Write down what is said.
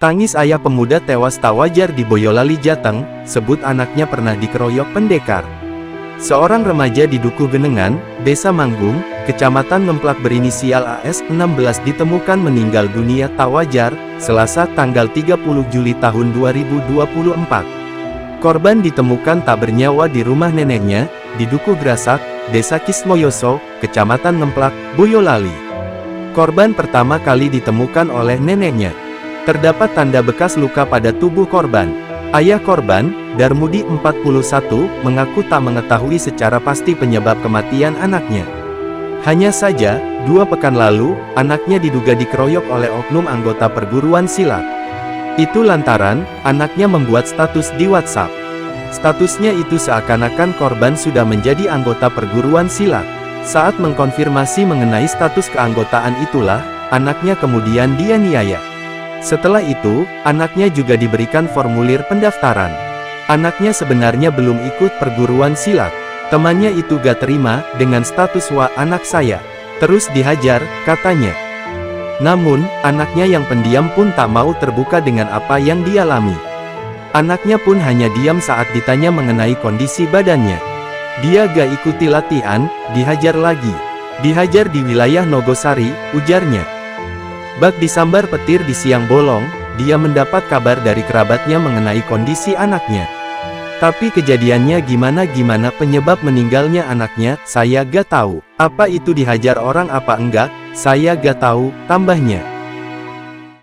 Tangis ayah pemuda tewas tak wajar di Boyolali, Jateng, sebut anaknya pernah dikeroyok pendekar. Seorang remaja di Dukuh Genengan, Desa Manggung, Kecamatan Ngemplak berinisial AS 16 ditemukan meninggal dunia tak wajar, Selasa tanggal 30 Juli tahun 2024. Korban ditemukan tak bernyawa di rumah neneknya, di Dukuh Grasak, Desa Kismoyoso, Kecamatan Ngemplak, Boyolali. Korban pertama kali ditemukan oleh neneknya. Terdapat tanda bekas luka pada tubuh korban. Ayah korban, Darmudi 41, mengaku tak mengetahui secara pasti penyebab kematian anaknya. Hanya saja, 2 pekan lalu, anaknya diduga dikeroyok oleh oknum anggota perguruan silat. Itu lantaran, anaknya membuat status di WhatsApp. Statusnya itu seakan-akan korban sudah menjadi anggota perguruan silat. Saat mengkonfirmasi mengenai status keanggotaan itulah, anaknya kemudian dianiaya. Setelah itu, anaknya juga diberikan formulir pendaftaran. Anaknya sebenarnya belum ikut perguruan silat. Temannya itu gak terima, dengan status "wah anak saya terus dihajar," katanya. Namun, anaknya yang pendiam pun tak mau terbuka dengan apa yang dialami. Anaknya pun hanya diam saat ditanya mengenai kondisi badannya. Dia gak ikuti latihan, dihajar lagi. Dihajar di wilayah Nogosari, ujarnya. Bak disambar petir di siang bolong, dia mendapat kabar dari kerabatnya mengenai kondisi anaknya. Tapi kejadiannya gimana penyebab meninggalnya anaknya, saya gak tahu. Apa itu dihajar orang apa enggak, saya gak tahu, tambahnya.